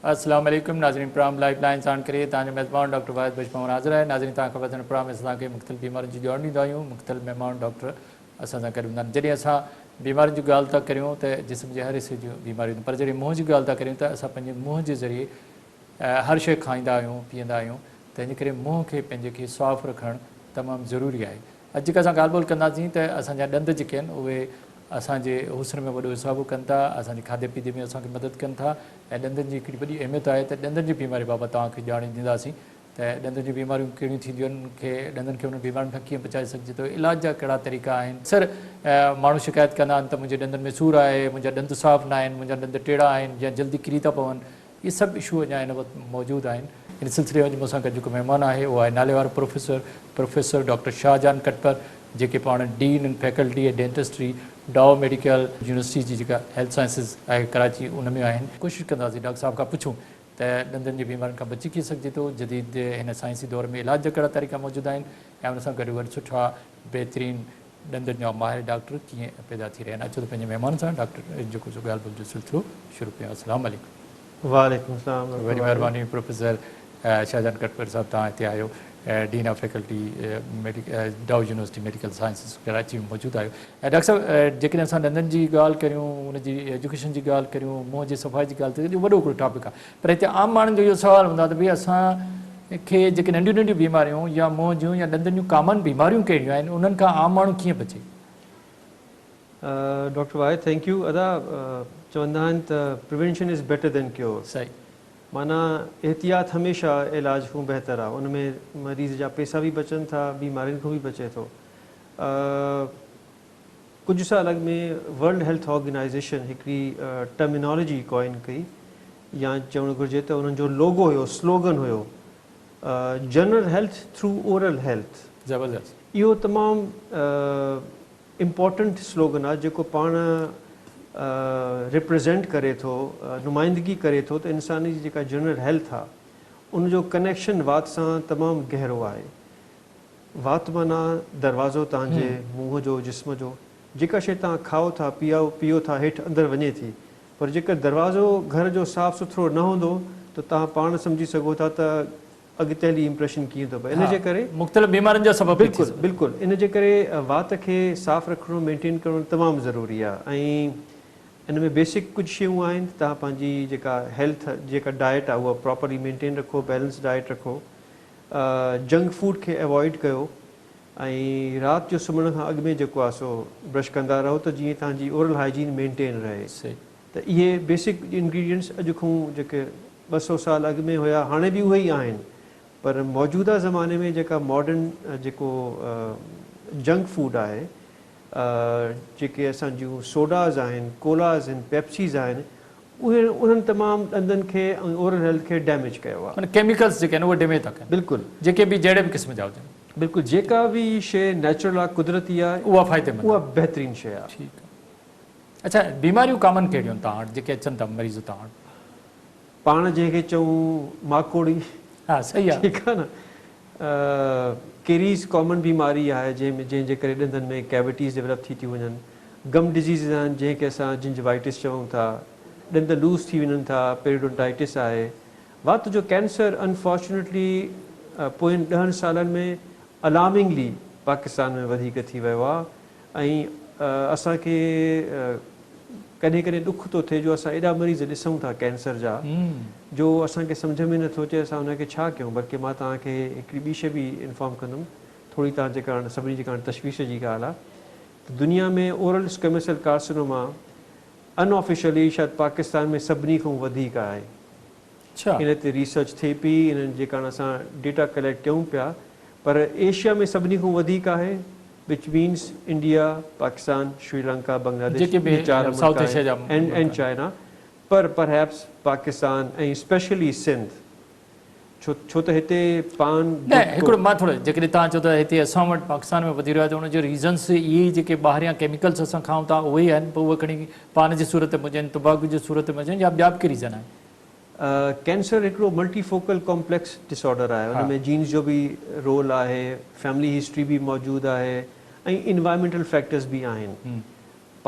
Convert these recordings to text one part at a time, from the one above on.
अस्सलाम वालेकुम नाज़रीन, प्रोग्राम लाइफ लाइन साण करे तव्हांजो मेज़बान डॉक्टर वाहिद बशमोहन हाज़िर आहे। नाज़रीन, तव्हां ख़बर अथव प्रोग्राम में असांखे मुख़्तलिफ़ बीमारियुनि जी ॼाण ॾींदा आहियूं। मुख़्तलिफ़ महिमान डॉक्टर असां सां गॾु हूंदा आहिनि। जॾहिं असां बीमारियुनि जी ॻाल्हि था करियूं त जिस्म जे हर हिसे जूं बीमारियूं, पर जॾहिं मुंहं जी ॻाल्हि था करियूं त असां पंहिंजे मुंहं जे ज़रिए हर शइ खाईंदा आहियूं, पीअंदा आहियूं। तंहिंजे करे मुंहं खे पंहिंजे खे साफ़ु रखणु तमामु ज़रूरी आहे। अॼु जेका असां ॻाल्हि ॿोल कंदासीं त असांजा ॾंद जेके आहिनि उहे असांजे हुस्न में वॾो हिसाबु कनि था, असांजे खाधे पीते में असांखे मदद कनि था ऐं ॾंदनि जी हिकिड़ी वॾी अहमियत आहे त ॾंदनि जी बीमारी बाबति तव्हांखे ॼाण ॾींदासीं त ॾंदनि जी बीमारियूं कहिड़ियूं थींदियूं आहिनि, उनखे ॾंदनि खे उन बीमारियुनि खां कीअं बचाए सघिजे थो, इलाज जा कहिड़ा तरीक़ा आहिनि। अक्सर माण्हू शिकायत कंदा आहिनि त मुंहिंजे ॾंदनि में सूरु आहे, मुंहिंजा ॾंद साफ़ु न आहिनि, मुंहिंजा ॾंद टेड़ा आहिनि या जल्दी किरी था पवनि। इहे सभु इशू अञा हिन वक़्तु मौजूदु आहिनि। इन सिलसिले में अॼु मूंसां गॾु जेको महिमान आहे उहो आहे नाले वारो प्रोफेसर डॉक्टर शाहजहान कटपर, जेके पाण डीन इन फैकल्टी ऐं डेंटिस्ट्री डाओ मेडिकल यूनिवर्सिटी जी जेका हेल्थ साइंसिस आहे कराची, उन में आहिनि। कोशिशि कंदासीं डॉक्टर साहिब खां पुछूं त ॾंदनि जी बीमारियुनि खां बची कीअं सघिजे थो, जदीद हिन साइंसी दौर में इलाज जा कहिड़ा तरीक़ा मौजूदु आहिनि ऐं उन सां गॾु गॾु सुठा बहितरीनु ॾंदनि जा माहिर डॉक्टर कीअं पैदा थी रहिया आहिनि। अचो त पंहिंजे महिमान सां डॉक्टर जेको ॻाल्हि ॿोल जो सिलसिलो शुरू कयूं। अस्सलाम वालेकुम। वालेकुम सलाम। वॾी महिरबानी प्रोफेसर शाहजहान कटपर साहब, तव्हां हिते आहियो, डीन ऑफ फैकल्टी डाउ यूनिवर्सिटी मेडिकल साइंसिस कराची में मौजूदु आहियो। ऐं डॉक्टर साहिबु, जेकॾहिं असां ॾंदनि जी ॻाल्हि करियूं, उनजी एजुकेशन जी ॻाल्हि करियूं, मुंहं जी सफ़ाई जी ॻाल्हि करियूं, वॾो हिकिड़ो टॉपिक आहे। पर हिते आम माण्हुनि जो इहो सुवालु हूंदो आहे त भई असांखे जेके नंढियूं नंढियूं बीमारियूं या मुंहं जूं या ॾंदनि जूं कॉमन बीमारियूं कहिड़ियूं आहिनि, उन्हनि खां आम माण्हू कीअं बचे? Doctor Wahid, thank you. अदा चवंदा आहिनि त prevention is better than cure. सही, माना एहतियात हमेशह इलाज खां बहितर आहे। उन में मरीज़ जा पैसा बि बचनि था, बीमारियुनि खां बि बचे थो। कुझु साल अॻु में वर्ल्ड हेल्थ ऑर्गेनाइज़ेशन हिकिड़ी टर्मिनोलॉजी कॉइन कई, या चवणु घुरिजे त उन्हनि जो लोगो हुयो, स्लोगन हुयो, general health through oral health. ज़बरदस्त। इहो तमामु इम्पोर्टेंट स्लोगन आहे जेको पाण रिप्रेज़ेंट करे थो, नुमाइंदगी करे थो त इंसानी जी जेका जनरल हेल्थ आहे उनजो कनेक्शन वात सां तमामु गहरो आहे। वात माना दरवाज़ो तव्हांजे मुंहं जो, जिस्म जो। जेका शइ तव्हां खाओ था, पीओ था, हेठि अंदरि वञे थी। पर जेकर दरवाज़ो घर जो साफ़ु सुथिरो न हूंदो त तव्हां पाण सम्झी सघो था त अॻिते हली इम्प्रेशन कीअं थो पए। इन जे करे मुख़्तलिफ़ बीमारियुनि जा सबब बिल्कुलु बिल्कुलु इन जे करे वात खे साफ़ु रखणो, मेंटेन करणो तमामु ज़रूरी आहे। ऐं इन में बेसिक कुझु शयूं आहिनि। तव्हां पंहिंजी जेका हेल्थ जेका डाइट आहे उहा प्रॉपरली मेंटेन रखो, बैलेंस डाइट रखो, जंक फूड खे अवॉइड कयो, ऐं राति जो सुम्हण खां अॻु में जेको आहे सो ब्रश कंदा रहो त जीअं तव्हांजी ओरल हाइजीन मेंटेन रहे। त इहे बेसिक इंग्रीडियंट्स अॼु खां जेके 200 साल अॻु में हुया, हाणे बि उहे ई आहिनि। पर मौजूदा ज़माने में जेका मॉडर्न जेको जंक फूड आहे, जेके असां जूं सोडाज़ आहिनि, कोलाज़ आहिनि, पेप्सीज़ आहिनि, उन्हनि तमामु ॾंदनि खे ऐं ओरल हेल्थ खे डैमेज कयो आहे। केमिकल्स जेके आहिनि उहे डैमेज था कनि। बिल्कुलु, जेके बि जहिड़े बि क़िस्म जा हुजनि। बिल्कुलु, जेका बि शइ नेचुरल आहे, कुदरती आहे, उहा फ़ाइदेमंद, उहा बहितरीनु शइ आहे। ठीकु आहे। अच्छा, बीमारियूं कॉमन कहिड़ियूं आहिनि तव्हां वटि जेके अचनि था मरीज़ तव्हां वटि? पाण जंहिंखे चऊं माकोड़ी। हा, सही आहे, ठीकु आहे न। केरीज़ कॉमन बीमारी आहे जंहिंजे करे ॾंदनि में कैविटीज़ डेवलप थी थियूं वञनि। गम डिज़ीज़ आहिनि जंहिंखे असां जिंजवाइटिस चऊं था, ॾंद लूज़ थी वञनि था, पेरिडोंटाइटिस आहे। वात जो कैंसर अनफॉर्चुनेटली पोयनि 10 सालनि में अलार्मिंगली पाकिस्तान में वधीक थी वियो आहे। ऐं असांखे कॾहिं कॾहिं ॾुख थो थिए जो असां एॾा मरीज़ ॾिसूं था कैंसर जा, जो असांखे सम्झ में नथो अचे असां हुनखे छा कयूं। बल्कि मां तव्हांखे हिकिड़ी ॿी शइ बि इंफॉर्म कंदुमि, थोरी तव्हांजे कारण सभिनी जे कारण तशवीश जी ॻाल्हि आहे। दुनिया में oral squamous cell carcinoma unofficially शायदि पाकिस्तान में सभिनी खां वधीक आहे। इन ते रिसर्च थिए पई, इन्हनि जे कारण असां डेटा कलेक्ट कयूं पिया। पर एशिया में सभिनी खां वधीक आहे, which means India, Pakistan, Sri Lanka, Bangladesh, and China. पर परहैप्स पाकिस्तान ऐं स्पेशली सिंध, छो त हिते पान न हिकिड़ो मां थोरो जेकॾहिं तव्हां चओ त हिते असां वटि पाकिस्तान में वधी रहियो आहे त उनजो रीज़न्स इहे ई जेके ॿाहिरियां केमिकल्स असां खाऊं था उहे ई आहिनि, पोइ उहे खणी पान जी सूरत में हुजनि, तंबाकू जी सूरत में हुजनि, या ॿिया बि रीज़न आहिनि? कैंसर हिकिड़ो मल्टीफोकल कॉम्प्लेक्स डिसऑर्डर आहे। हुन में जीन्स जो बि रोल आहे, फैमिली हिस्ट्री बि मौजूदु आहे, ऐं इन्वायरमेंटल फैक्टर्स बि आहिनि।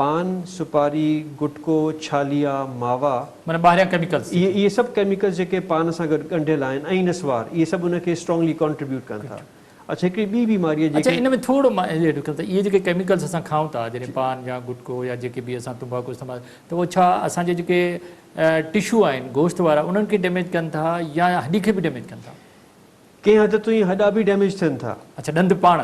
पान, सुपारी, गुटको, छालिया, मावा, माना ॿाहिरियां केमिकल्स। इहे सभु केमिकल्स जेके पान सां गॾु ॻंढियल आहिनि ऐं नस्वार, इहे सभु उनखे स्ट्रॉन्गली कॉन्ट्रीब्यूट कनि था। अच्छा, हिकिड़ी ॿी बीमारी आहे अच्छा, जेके इन में थोरो मां इहे जेके केमिकल्स असां खाऊं था, जॾहिं पान या गुटको या जेके बि असां तंबाकू इस्तेमालु, त उहो छा असांजे जेके टिशू आहिनि गोश्त वारा उन्हनि खे डैमेज कनि था या हॾी खे बि डैमेज कनि था? कंहिं हद ताईं हॾा बि डैमेज थियनि था। अच्छा, ॾंदु पाण?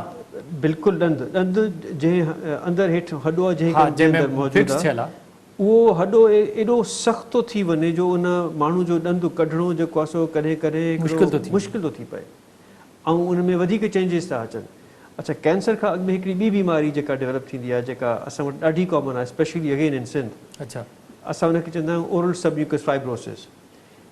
बिल्कुलु ॾंदु जंहिं अंदरि हेठि हॾो आहे जंहिं मौजूदु फिक्स आहे, थियल आहे, उहो हॾो एॾो सख़्तु थो थी वञे जो उन माण्हू जो ॾंदु कढणो जेको आहे सो कॾहिं कॾहिं मुश्किल थो थी पए ऐं उन में वधीक चेंजिस था अचनि। अच्छा, कैंसर खां अॻु में हिकिड़ी ॿी बीमारी जेका डेवलप थींदी आहे, जेका असां वटि ॾाढी कॉमन आहे, स्पेशली अगेन इन सिंध। अच्छा, असां हुनखे चवंदा आहियूं ओरल सबम्यूकस फाइब्रोसिस,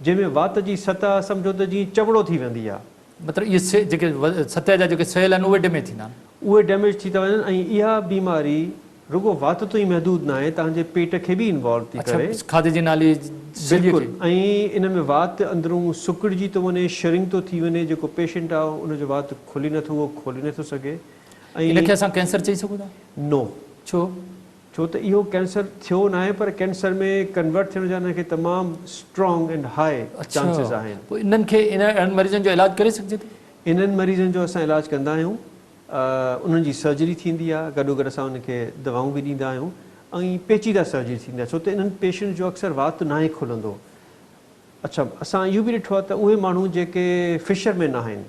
जंहिंमें वात जी सतह सम्झो त जीअं चवड़ो थी वेंदी आहे। मतिलबु इहे जेके सतह जा जेके सेल आहिनि उहे डैमेज थींदा आहिनि, उहे डैमेज थी था वञनि ऐं इहा बीमारी रुगो वात तो ई महदूद न आहे, तव्हांजे पेट खे बि इन्वॉल्व थी करे। खाधे जी नाली बिल्कुलु, ऐं इन में वात अंदरूं सुकिड़जी थो वञे, शरिंग थो थी वञे, जेको पेशेंट आहे उनजो वात खोली नथो, उहो खोली नथो सघे। ऐं इनखे असां कैंसर चई सघूं था? नो। छो त इहो कैंसर थियो न आहे, पर कैंसर में कन्वर्ट थियण जा हिनखे तमामु स्ट्रॉन्ग एंड हाई चांसिस आहिनि। पोइ इन्हनि खे इन्हनि मरीज़नि जो इलाजु करे सघिजे थो? इन्हनि मरीज़नि जो असां इलाजु कंदा आहियूं, उन्हनि जी सर्जरी थींदी आहे, गॾोगॾु असां उनखे दवाऊं बि ॾींदा आहियूं ऐं पेचीदा सर्जरी थींदी आहे, छो त इन्हनि पेशेंट जो अक्सर वात न आहे खुलंदो। अच्छा, असां इहो बि ॾिठो आहे त उहे माण्हू जेके फिशरमैन आहिनि,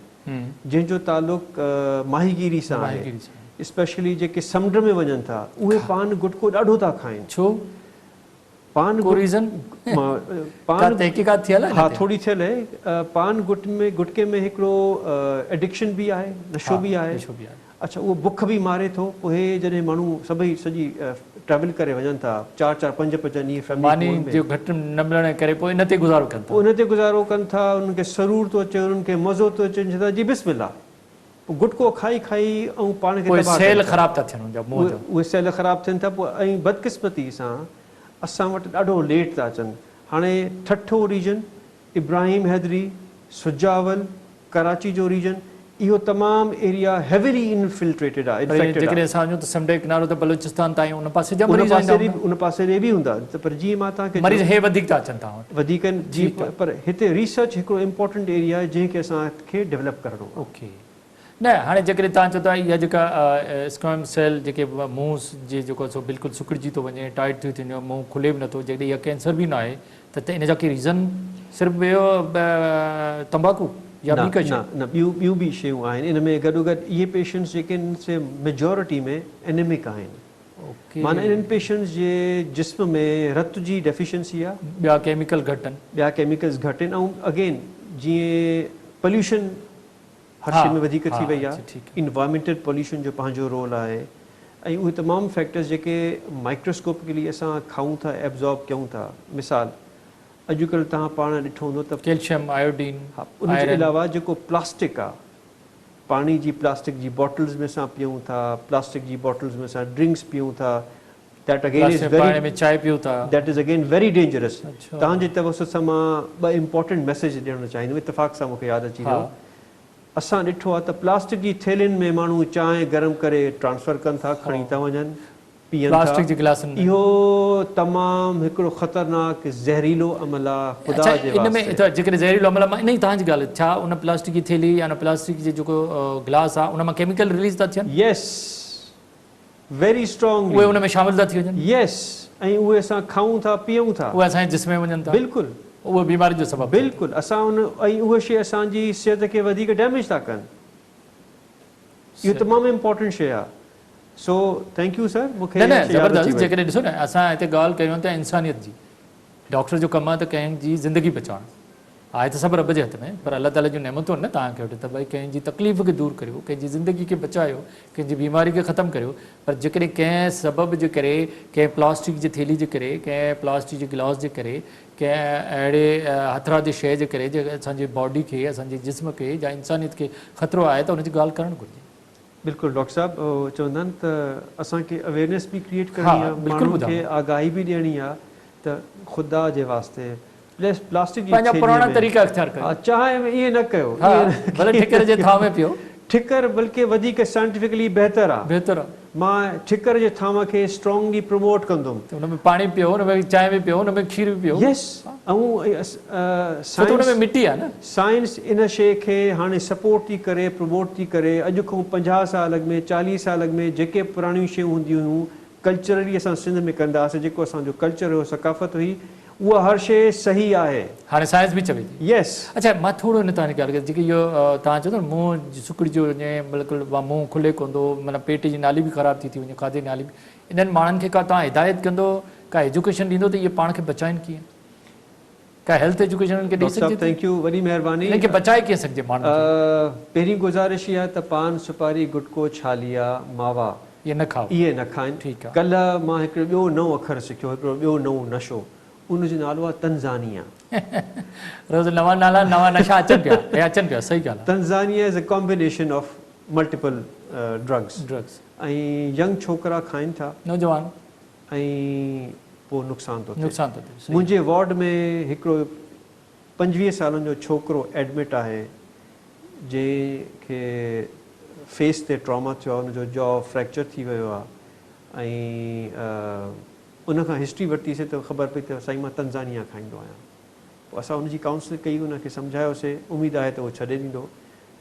जंहिंजो तालुक़ु माहीगीरी सां आहे, स्पेशली जेके समुंड में वञनि था, उहे पान गुटको ॾाढो था खाइनि। छो? पान तहक़ीक़ात थियल आहे? हा, थोरी थियल आहे। पान गुटके में हिकिड़ो एडिक्शन बि आहे, नशो बि आहे। अच्छा, उहो बुख बि मारे थो। पोइ जॾहिं माण्हू सभई सॼी ट्रैवल करे वञनि था, 4-4, 5-5 ॾींहं फैमिली जो घटि न मिलण करे पोइ इन ते गुज़ारो कनि था, उन ते गुज़ारो कनि था, उन्हनि खे सरूर थो अचे, उन्हनि खे मज़ो थो अचे, चवनि था जी बिस्मिल्लाह, पोइ गुटको खाई ऐं पाण खे सेल ख़राब था थियनि, उहे सेल ख़राब थियनि था। पोइ ऐं बदकिस्मती सां असां वटि ॾाढो लेट था अचनि। हाणे ठठो रीजन, इब्राहिम हैदरी, सुजावल, कराची जो रीजन, इहो तमामु एरिया हेविली इनफिल्ट्रेटेड आहे। बलूचिस्तान ताईं उन पासे उन पासे ॾे बि हूंदा, पर जीअं मां तव्हांखे वधीक था अचनि था वधीक जी, पर हिते रिसर्च हिकिड़ो इम्पोर्टेंट एरिया आहे जंहिंखे असांखे डेवलप करणो। ओके, न हाणे जेकॾहिं तव्हां चओ था इहा जेका स्क्वाम सेल जेके मुंहुं जे जेको सो बिल्कुलु सुकिड़जी थो वञे, टाइट थी वञे, मुंहुं खुले बि नथो, जॾहिं इहा कैंसर बि न आहे त इन जा के रीज़न सिर्फ़ु इहो तंबाकू या ॿियूं बि शयूं आहिनि इन में? गॾोगॾु इहे पेशेंट्स जेके आहिनि से मेजॉरिटी में एनेमिक आहिनि, माना इन्हनि पेशेंट्स जे जिस्म में रत जी डेफिशिएंसी आहे, ॿिया केमिकल घटि आहिनि, ॿिया केमिकल्स घटि आहिनि, ऐं अगेन जीअं पॉल्यूशन हर शइ में वधीक थी वई आहे, इन्वायरमेंटल पॉल्यूशन जो पंहिंजो रोल आहे, ऐं उहे तमामु फैक्टर्स जेके माइक्रोस्कोपिकली असां खाऊं था, एब्ज़ॉर्ब कयूं था। मिसाल, अॼुकल्ह तव्हां पाण ॾिठो हूंदो त कैल्शियम, आयोडीन, उनजे अलावा जेको प्लास्टिक आहे, पाणी जी प्लास्टिक जी बॉटल्स में असां पीऊं था, प्लास्टिक जी बॉटल्स में असां ड्रिंक्स पीऊं था, that is again very dangerous. तव्हांजे तवसत सां मां ॿ इम्पोर्टेंट मैसेज ॾियणु चाहींदुमि, इतफ़ाक़ सां मूंखे यादि अची वियो। असां ॾिठो आहे त प्लास्टिक जी थैलियुनि में माण्हू चांहि गरम करे ट्रांसफर कनि था, खणी था वञनि, प्लास्टिक जे गिलासनि में। इहो तमामु हिकिड़ो ख़तरनाक ज़हरीलो अमल आहे। ख़ुदा जे इन में जेकॾहिं ज़हरीलो अमल मां इन ई तव्हांजी ॻाल्हि, छा उन प्लास्टिक जी थैली या प्लास्टिक जो जेको गिलास आहे उन मां केमिकल रिलीज़ था थियनि? यस, वेरी स्ट्रॉन्ग, उहे उन में शामिल था थी वञनि। यस, ऐं उहे असां खाऊं था, पीऊं था, उहे असांजे जिस्म में वञनि था, बिल्कुलु उहे बीमारी जो सबबु। बिल्कुलु, असां ऐं उहे शइ असांजी सिहत खे वधीक डैमेज था कनि। इहो तमामु इम्पोर्टेंट शइ आहे। So thank U sir. मूंखे ज़बरदस्त। जेकॾहिं ॾिसो न, असां हिते ॻाल्हि कयूं था इंसानियत जी, डॉक्टर जो कमु आहे त कंहिंजी ज़िंदगी बचाइणु आहे, त सभु रब जे हथ में, पर अल्लाह ताला जूं नेमतूं आहिनि न तव्हांखे वटि, त भई कंहिंजी तकलीफ़ खे दूरि करियो, कंहिंजी ज़िंदगी खे बचायो, कंहिंजी बीमारी खे ख़तमु करियो। पर जेकॾहिं कंहिं सबब जे करे, कंहिं प्लास्टिक जी थैली जे करे, कंहिं प्लास्टिक जे गिलास जे करे, कंहिं अहिड़े हथरां जी शइ जे करे जेके असांजी बॉडी खे, असांजे जिस्म खे या इंसानियत खे ख़तरो आहे, त हुनजी ॻाल्हि करणु घुरिजे। बिल्कुलु डॉक्टर साहब, चवंदा आहिनि त असांखे अवेयरनेस बि क्रिएट करणी आहे, माण्हुनि खे आगाही बि ॾियणी आहे त ख़ुदा जे वास्ते प्लास्टिक पंहिंजा पुराणा तरीक़ा इख्तियार कयो, चांहि में ईअं न कयो, भले ठिकर जे थांव में पियो, ठिकर बल्कि वधीक साइंटिफिकली बहितर आहे, मां ठिकर जे थाम खे स्ट्रॉन्गली प्रमोट कंदुमि। त हुन में पाणी पियो, हुन में चांहि बि पियो, हुन में खीर बि पियो। यस, ऐं छो त हुन में मिटी आहे न। साइंस इन शइ खे हाणे सपोर्ट थी करे, प्रमोट थी करे। अॼु खां 50 साल अॻु में, 40 साल अॻु में जेके पुराणियूं शयूं हूंदियूं हुयूं, कल्चरली असां सिंध में कंदा हुआसीं, जेको असांजो कल्चर हुयो, सकाफ़त हुई, उहा हर शइ सही आहे। हाणे साइंस बि चवे थी। यस। अच्छा, मां थोरो हिन तव्हांजी ॻाल्हि कयां, जेकी इहो तव्हां चओ था न मुंहुं सुकिड़िजी वञे, बिल्कुलु मुंहुं खुले कोन थो, मतिलबु पेट जी नाली बि ख़राबु थी वञे, खाधे जी नाली बि, इन्हनि माण्हुनि खे का तव्हां हिदायत कंदो, का एजुकेशन ॾींदो त इहे पाण खे बचाइनि कीअं? का हेल्थ एजुकेशन खे ॾेई सघिजे? थैंक यू, वॾी महिरबानी। इन्हनि खे बचाए कीअं सघिजे माण्हुनि खे? पहिरीं गुज़ारिश इहा त पान, सुपारी, गुटको, छालिया, मावा इहे न खाओ, इहे न खाइनि। ठीकु आहे। कल्ह मां हिकिड़ो ॿियो नओं अख़र सिखियो, हिकिड़ो ॿियो नओं नशो, उनजो नालो आहे तंज़ानिया। रोज़ नवां नाला, नवां नशा अचनि पिया, हे अचनि पिया, सही ॻाल्हि आहे। Tanzania is a combination of multiple drugs. ऐं यंग छोकिरा खाइनि था, नौजवान, ऐं पोइ नुक़सान थो थिए। मुंहिंजे वार्ड में हिकिड़ो 25 सालनि जो छोकिरो एडमिट आहे, जंहिंखे फेस ते ट्रॉमा थियो आहे, हुनजो जॉ फ्रैक्चर थी वियो आहे, ऐं उनखां हिस्ट्री वरितीसीं त ख़बर पई त साईं मां तंज़ानिया खाईंदो आहियां। पोइ असां हुनजी काउंसलिंग कई, उनखे सम्झायोसीं, उमेदु आहे त उहो छॾे ॾींदो।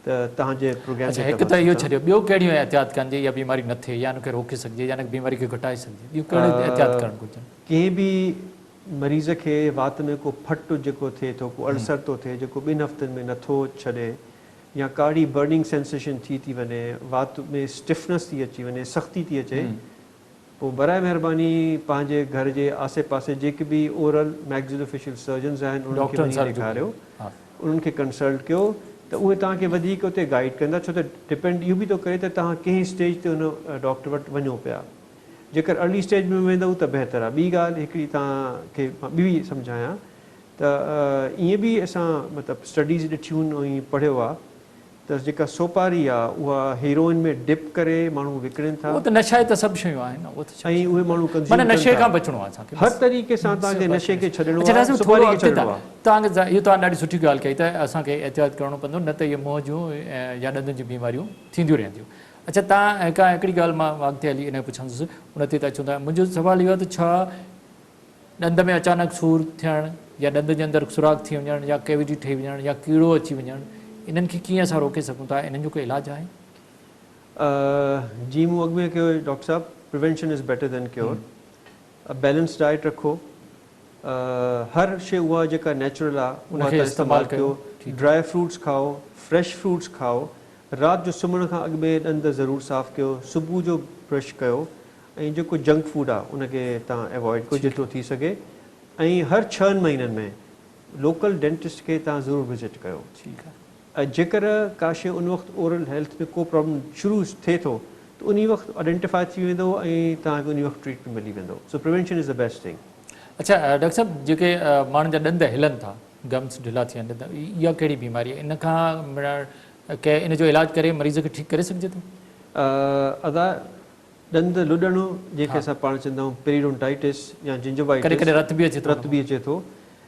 त तव्हांजे प्रोग्राम में हिकु त इहो छॾियो, ॿियो कहिड़ियूं एहतियात करिजे इहा बीमारी न थिए, या हुनखे रोके सघिजे, या बीमारी खे घटाए सघिजे? ॿियूं कहिड़े एहतियात करणु घुरिजनि? कंहिं बि मरीज़ खे वात में को फट जेको थिए थो, को अल्सर थो थिए, जेको 2 हफ़्तनि में नथो छॾे, या काड़ी बर्निंग सेंसेशन थी वञे, वात में स्टिफनेस थी अची वञे, सख़्ती थी अचे, पोइ बराए महिरबानी पंहिंजे घर जे आसे पासे जेके बि ओरल मैक्सिलोफेशियल सर्जन्स आहिनि, उन्हनि खे वञी ॾेखारियो, उन्हनि खे कंसल्ट कयो, त उहे तव्हांखे वधीक उते गाइड कंदा। छो त डिपेंड इहो बि थो करे त तव्हां कंहिं स्टेज ते हुन डॉक्टर वटि वञो पिया। जेकर अर्ली स्टेज में वेंदव त बहितर आहे। ॿी ॻाल्हि हिकिड़ी तव्हांखे मां ॿी सम्झायां त ईअं बि असां मतिलबु स्टडीज़ ॾिठियूं आहिनि ऐं पढ़ियो आहे त जेका सोपारी आहे उहा हीरोइन में डिप करे माण्हू विकिणनि था। उहो त नशा त सभु शयूं आहिनि, ऐं उहे माण्हू माना नशे खां बचणो आहे असांखे, हर तरीक़े सां तव्हांखे नशे खे छॾणो आहे। तव्हांखे इहो तव्हां ॾाढी सुठी ॻाल्हि कई त असांखे एहतियात करिणो पवंदो, न त इहे मुंहं जूं या ॾंदनि जूं बीमारियूं थींदियूं रहंदियूं। अच्छा, तव्हां हिकिड़ी ॻाल्हि मां अॻिते हली इन पुछंदुसि, उन ते त अचूं था। मुंहिंजो सुवालु इहो आहे त छा ॾंद में अचानक सूर थियणु, या ॾंद जे अंदरि सुराख थी वञणु, या कैविटी ठही वञणु, या कीड़ो अची वञणु, इन्हनि खे कीअं असां रोके सघूं था? इन्हनि जो कोई इलाजु आहे? जी मूं अॻु में कयो डॉक्टर साहब, prevention is better than cure. Balance diet रखो, हर शइ उहा जेका नेचुरल आहे उनखे इस्तेमालु कयो, ड्राई फ्रूट्स खाओ, फ्रेश फ्रूट्स खाओ, राति जो सुम्हण खां अॻु में ॾंद ज़रूरु साफ़ु कयो, सुबुह जो ब्रश कयो, ऐं जेको जंक फूड आहे उनखे तव्हां अवॉइड कयो जेतिरो थी सघे, ऐं हर 6 महीननि में लोकल डेंटिस्ट खे तव्हां ज़रूरु विज़िट कयो। ठीकु आहे। ऐं जेकर का शइ उन वक़्तु ओरल हेल्थ में को प्रॉब्लम शुरू थिए थो त उन वक़्तु आइडेंटिफाई थी वेंदो ऐं तव्हांखे उन वक़्तु ट्रीटमेंट मिली वेंदो। सो prevention is the best thing. अच्छा डॉक्टर साहब, जेके माण्हुनि जा ॾंद हिलनि था, गम्स ढिला थी वञनि, इहा कहिड़ी बीमारी आहे? इन खां कंहिं इन जो इलाजु करे मरीज़ खे ठीकु करे सघिजे थो? अदा ॾंद लुॾणु जंहिंखे असां पाण चवंदा आहियूं पेरिडोंटाइटिस या जिंजवाइटिस, कॾहिं कॾहिं रत बि अचे थो,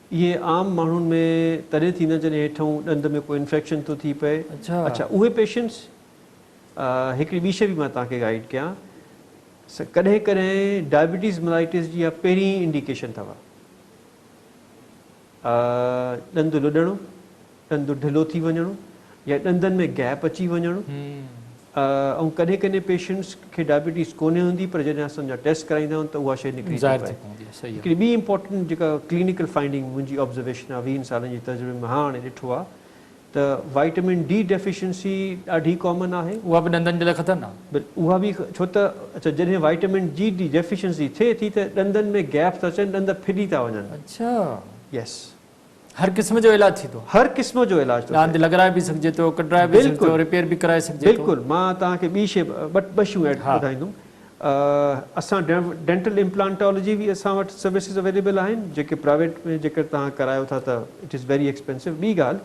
इहे आम माण्हुनि में तॾहिं थींदा जॾहिं हेठां ॾंद में कोई इन्फेक्शन थो थी पए। अच्छा, उहे पेशेंट्स हिकिड़ी ॿी शइ बि मां तव्हांखे गाइड कयां, कॾहिं कॾहिं डायबिटीज़ मेलाइटिस जी पहिरीं इंडिकेशन अथव, ॾंद लुॾणु, ॾंद ढिलो थी वञणु, या ॾंदनि में गैप अची वञणु। ऐं कॾहिं कॾहिं पेशेंट्स खे डायबिटीज़ कोन्हे हूंदी, पर जॾहिं असांजा टेस्ट कराईंदा आहियूं त उहा शइ निकिरी थी पए। हिकिड़ी ॿी इंपॉर्टेंट जेका क्लिनिकल फाइंडिंग मुंहिंजी ऑब्ज़र्वेशन आहे 20 सालनि जी तजुर्बे में हाणे ॾिठो आहे त वाइटामिन डी डेफिशिएंसी ॾाढी कॉमन आहे। उहा बि ॾंदनि जे लाइ ख़तरनाक। उहा बि छो त अच्छा, जॾहिं वाइटामिन डी डेफिशिएंसी थिए थी त ॾंदनि में गैप था अचनि, ॾंद फिरी था वञनि। अच्छा, यस, हर क़िस्म जो इलाज थी थो, हर क़िस्म जो इलाज हंधि लॻाराए बि सघिजे थो, कढाए बि सघिजे थो, रिपेयर बि कराए सघिजे थो। बिल्कुलु। मां तव्हांखे ॿी शइ ॿ शयूं ॿुधाईंदुमि। असां डेंटल इम्प्लांटोलॉजी बि असां वटि सर्विसिस अवेलेबल आहिनि, जेके प्राइवेट में जेकर तव्हां करायो था त इट इज़ वेरी एक्सपेंसिव। ॿी ॻाल्हि,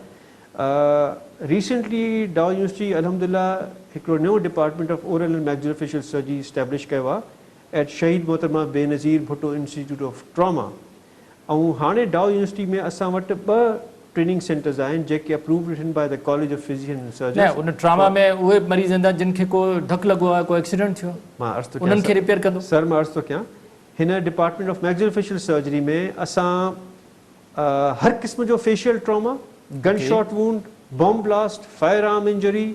रिसेंटली डाउ यूनिवर्सिटी अल्हम्दुलिल्लाह हिकिड़ो नओं department of oral and maxillofacial surgery establish कयो आहे एट शहीद मोहतरमा Benazir Bhutto institute of trauma. ऐं हाणे डाउ यूनिवर्सिटी में असां वटि 2 ट्रेनिंग सेंटर्स आहिनि जेके अप्रूव्ड आहिनि by the college of physician and न सर्जन्स। उन ट्रामा में उहे मरीज़ ईंदा जिन खे को धकु लॻो आहे, को एक्सीडेंट थियो, मां अर्ज़ु थो उन्हनि खे कयां रिपेयर कंदो। सर, मां अर्ज़ु थो कयां हिन डिपार्टमेंट ऑफ मैक्सिलोफेशियल सर्जरी में असां हर क़िस्म जो facial trauma, gun shot wound, bomb blast, fire arm injury,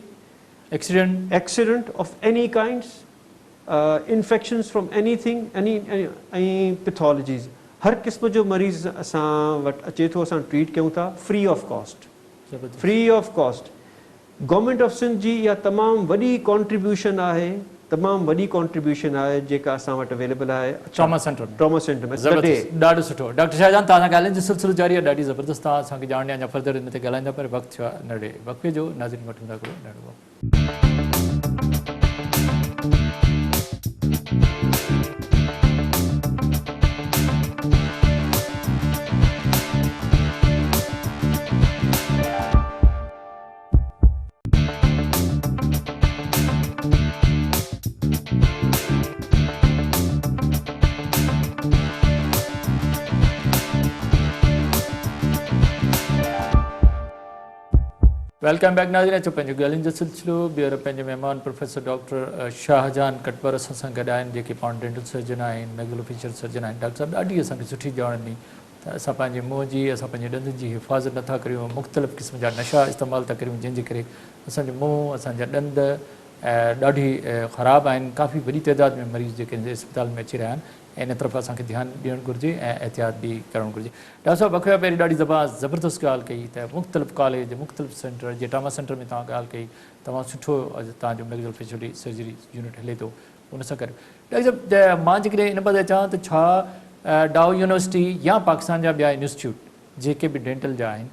accident of any kinds, infections from anything, ऐं पैथोलॉजीज़, हर क़िस्म जो मरीज़ असां वटि अचे थो, असां ट्रीट कयूं था free of cost. Free of cost. Government of Sindh जी इहा तमामु वॾी कॉन्ट्रीब्यूशन आहे, तमामु वॾी कॉन्ट्रीब्यूशन आहे जेका असां वटि अवेलेबल आहे ट्रॉमा सेंटर में। ट्रॉमा सेंटर में ज़बरदस्त, ॾाढो सुठो। डॉक्टर शाहजहान, तव्हां सां ॻाल्हाइण जो सिलसिलो जारी आहे, ॾाढी ज़बरदस्त। तव्हां असांखे ॼाण ॾिया फर्दर हिन ते ॻाल्हाईंदा, पर वक़्तु थियो आहे नंढे वक़्फ़े जो। नाज़रीन वठूं था हिकिड़ो नंढो वक़्तु। वेलकम बैक नाज़रीन। अचो पंहिंजो ॻाल्हियुनि जो सिलसिलो ॿीहर पंहिंजे महिमान प्रोफेसर डॉक्टर शाहजहान कटवर असां सां गॾु आहिनि, जेके पाण डेंटल सर्जन आहिनि, मैक्सिलोफेशियल सर्जन आहिनि। डॉक्टर साहब, ॾाढी असांखे सुठी ॼाण ॾिनी त असां पंहिंजे मुंहं जी, असां पंहिंजे ॾंदनि जी हिफ़ाज़त नथा करियूं, मुख़्तलिफ़ क़िस्म जा नशा इस्तेमालु था करियूं, जंहिंजे करे असांजो मुंहुं, असांजा ॾंद ॾाढी ख़राबु आहिनि। काफ़ी वॾी तइदाद में मरीज़ जेके इस्पताल में अची रहिया आहिनि, ऐं इन तरफ़ असांखे ध्यानु ॾियणु घुरिजे ऐं एहतियात बि करणु घुरिजे। डॉक्टर साहब, वक़्फ़े पहिरीं ॾाढी ज़बरदस्त ॻाल्हि कई त मुख़्तलिफ़ कॉलेज, मुख़्तलिफ़ सेंटर, जीअं ट्रामा सेंटर में तव्हां ॻाल्हि कई, तमामु सुठो तव्हांजो मैक्सिलोफेशियल सर्जरी यूनिट हले थो, उन सां गॾु। डॉक्टर साहब, मां जेकॾहिं इन बाबति चवां त छा डाउ यूनिवर्सिटी या पाकिस्तान जा ॿिया इंस्टीट्यूट जेके बि डेंटल जा आहिनि,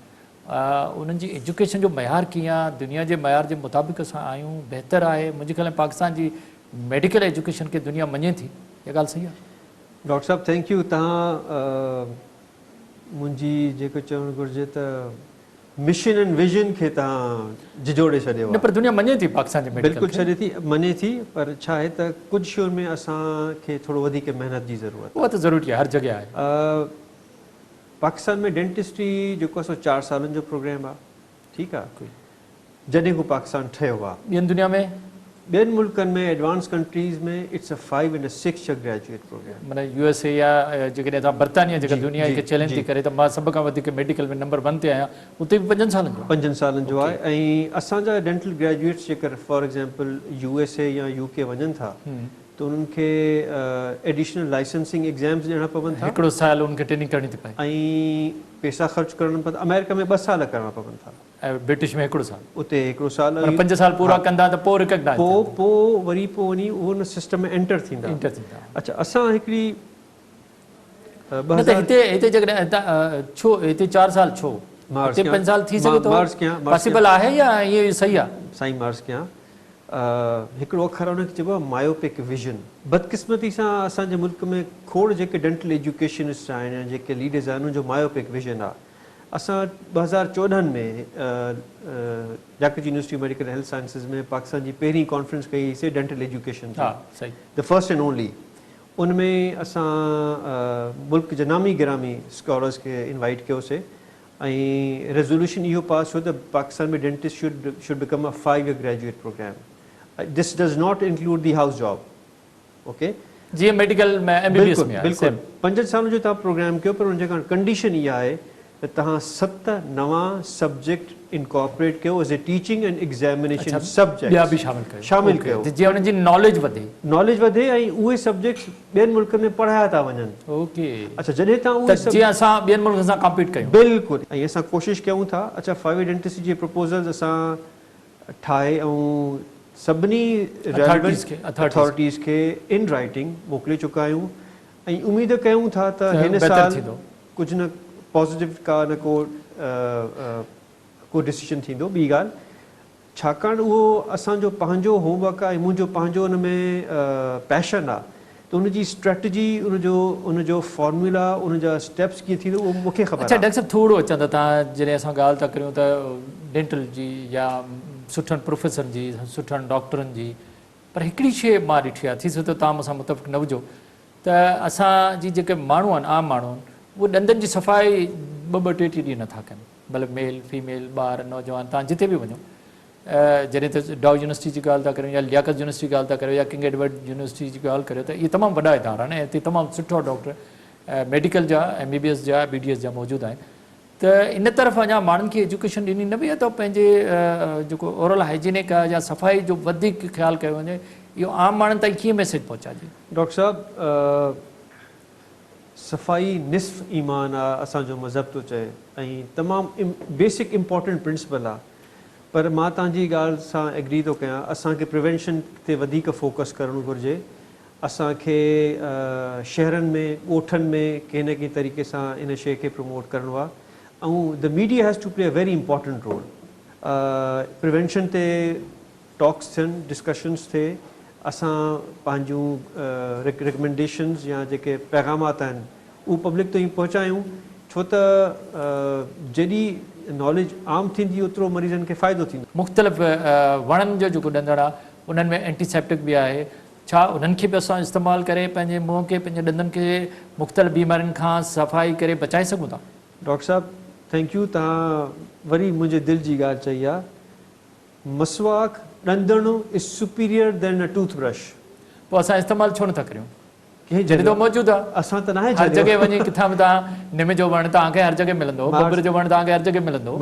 उन्हनि जी एजुकेशन जो मयार कीअं आहे? दुनिया जे मयार जे मुताबिक़ असां आहियूं, बहितरु आहे? मुंहिंजे ख़्याल में पाकिस्तान जी मेडिकल एजुकेशन खे दुनिया मञे थी, इहा ॻाल्हि सही आहे? डॉक्टर साहब, थैंक यू। तव्हां मुंहिंजी जेको चवणु घुरिजे त मिशन एंड विजन खे तव्हां झिझोड़े छॾियो आहे। पर दुनिया मञे थी पाकिस्तान जे मेडिकल बिल्कुलु छॾे थी, मञे थी, पर छा आहे त कुझु शयुनि में असांखे थोरो वधीक महिनत जी ज़रूरत आहे। उहा त ज़रूरी आहे, हर जॻह आहे। पाकिस्तान में डेंटिस्ट्री जेको आहे सो 4 सालनि जो प्रोग्राम आहे, ठीकु आहे, जॾहिं खां पाकिस्तान ठहियो आहे। ॿियनि दुनिया में, ॿियनि मुल्कनि में, एडवांस कंट्रीज़ में it's a 5 and a 6 year graduate program. माना USA या जेकॾहिं तव्हां बर्तानिया जेका दुनिया खे चैलेंज थी करे, त मां सभ खां वधीक मेडिकल में नंबर 1 ते आहियां, उते बि 5 सालनि जो 5 सालनि जो आहे। ऐं असांजा डेंटल ग्रेजुएट्स जेकर फॉर एग्ज़ाम्पल USA या UK वञनि था त उन्हनि खे एडिशनल लाइसेंसिंग एग्ज़ाम्स ॾियणा पवनि था, हिकिड़ो साल उनखे ट्रेनिंग करणी थी पए, ऐं पैसा ख़र्च करणा पवंदा। अमेरिका में 2 साल करणा पवनि था, ऐं ब्रिटिश में हिकिड़ो साल, उते हिकिड़ो साल, 5 साल पूरा कंदा त पोइ रिकॉग्नाइज़ पोइ वरी वञी उन सिस्टम में एंटर थींदा। अच्छा, असां हिकिड़ी हिते जेकॾहिं छो हिते 4 साल छो, हिते 5 साल थी सघे थो, पॉसिबल आहे या इहे सही आहे? साईं मार्स कयां, हिकिड़ो अखर हुनखे चइबो आहे मायोपिक विजन। बदकिस्मती सां असांजे मुल्क में खोड़ जेके डेंटल एजुकेशनिस्ट आहिनि, जेके लीडर्स आहिनि, उनजो मायोपिक विजन आहे। असां 2014 में Zakir university medical health sciences में पाकिस्तान जी पहिरीं कॉन्फ्रेंस कईसीं डेंटल एजुकेशन जी, द फर्स्ट एंड ओनली। उनमें असां मुल्क जे नामी गिरामी स्कॉलर्स खे इनवाइट कयोसीं, ऐं रेज़ोल्यूशन इहो पास थियो त पाकिस्तान में dentist should become a 5 year graduate program. This does not include the house job, okay, जीअं मेडिकल में MBBS में आहे। बिल्कुलु 5 सालनि जो तव्हां प्रोग्राम कयो, पर उनजे कारण कंडीशन इहा आहे त तव्हां 7 नवां सब्जेक्ट इनकॉर्पोरेट कयो as a teaching and examination subject, ॿिया बि शामिल कयो, जीअं उन्हनि जी नॉलेज वधे ऐं उहे सब्जेक्ट्स ॿियनि मुल्कनि में पढ़ाया था वञनि। ओके, अच्छा, जॾहिं तव्हां उहे जीअं असां ॿियनि मुल्कनि सां कॉम्पीट कयूं। बिल्कुलु, ऐं असां कोशिशि कयूं था। अच्छा, 5 year डेंटिस्ट्री जे प्रपोज़ल्स असां ठाहे ऐं सभिनी अथॉरिटीज़ खे इन राइटिंग मोकिले चुका आहियूं, ऐं उमेद कयूं था त हिन साल कुझु न पॉज़िटिव का न को डिसीजन थींदो। ॿी ॻाल्हि, छाकाणि उहो असांजो पंहिंजो होमवर्क आहे ऐं मुंहिंजो पंहिंजो हुन में पैशन आहे, त उनजी स्ट्रेटजी, उनजो फॉर्मूला, उनजा स्टेप्स कीअं थींदो उहो मूंखे ख़बर आहे। अच्छा डॉक्टर साहब, थोरो अचनि त तव्हां जॾहिं असां ॻाल्हि था करियूं त डेंटल जी या सुठनि प्रोफेसर जी, सुठनि डॉक्टरनि जी, पर हिकिड़ी शइ मां ॾिठी आहे, थी सघे थो तव्हां मूंसां मुतफ़िक़ न हुजो, त असांजी जेके माण्हू आहिनि, आम माण्हू आहिनि, उहे ॾंदनि जी सफ़ाई 2-2, 3-3 ॾींहं नथा कनि। मतिलबु मेल फीमेल ॿार नौजवान तव्हां जिते बि वञो जॾहिं त डाउ यूनिवर्सिटी जी ॻाल्हि था करियो या लियाकत यूनिवर्सिटी जी ॻाल्हि था करियो या किंग एडवर्ड यूनिवर्सिटी जी ॻाल्हि करियो त इहे तमामु वॾा इदारा आहिनि ऐं हिते तमामु सुठा डॉक्टर मेडिकल जा MBBS जा BDS जा मौजूदु आहिनि त इन तरफ़ अञा माण्हुनि खे एजुकेशन ॾिनी न वई आहे त पंहिंजे जेको ओरल हाइजीनिक आहे या सफ़ाई जो वधीक ख़्यालु कयो वञे इहो आम माण्हुनि ताईं कीअं मैसेज पहुचाइजे? डॉक्टर साहब सफ़ाई निस्फ़ ईमान आहे असांजो मज़हब थो चए ऐं तमामु बेसिक इम्पॉर्टेंट प्रिंसिपल आहे पर मां तव्हांजी ॻाल्हि सां एग्री थो कयां असांखे प्रिवेंशन ते वधीक फोकस करणु घुरिजे असांखे शहरनि में ॻोठनि में कंहिं न कंहिं तरीक़े सां इन शइ खे प्रमोट करिणो आहे ऐं the media has to play a very important role prevention ते टॉक्स थियनि डिस्कशन्स थिए असां पंहिंजूं रिकमेंडेशन्स या जेके पैगामात आहिनि उहे पब्लिक ताईं पहुचायूं छो त जॾहिं नॉलेज आम थींदी ओतिरो मरीज़नि खे फ़ाइदो थींदो। मुख़्तलिफ़ वणनि जो जेको ॾंदड़ आहे उन्हनि में एंटीसेप्टिक बि आहे छा उन्हनि खे बि असां इस्तेमालु करे पंहिंजे मुंहं खे पंहिंजे ॾंदनि खे मुख़्तलिफ़ बीमारियुनि खां सफ़ाई करे बचाए सघूं था? डॉक्टर साहब थैंक यू तव्हां वरी मुंहिंजे दिलि जी ॻाल्हि चई आहे मसवाक ॾंदणु is superior than a toothbrush पोइ असां इस्तेमालु छो नथा करियूं? कंहिं जॾहिं तो मौजूदु आहे असां त नाहे हर जॻह वञी किथां बि तव्हां निम जो वणु तव्हांखे हर जॻह मिलंदो बबूर जो वणु तव्हांखे हर जॻह मिलंदो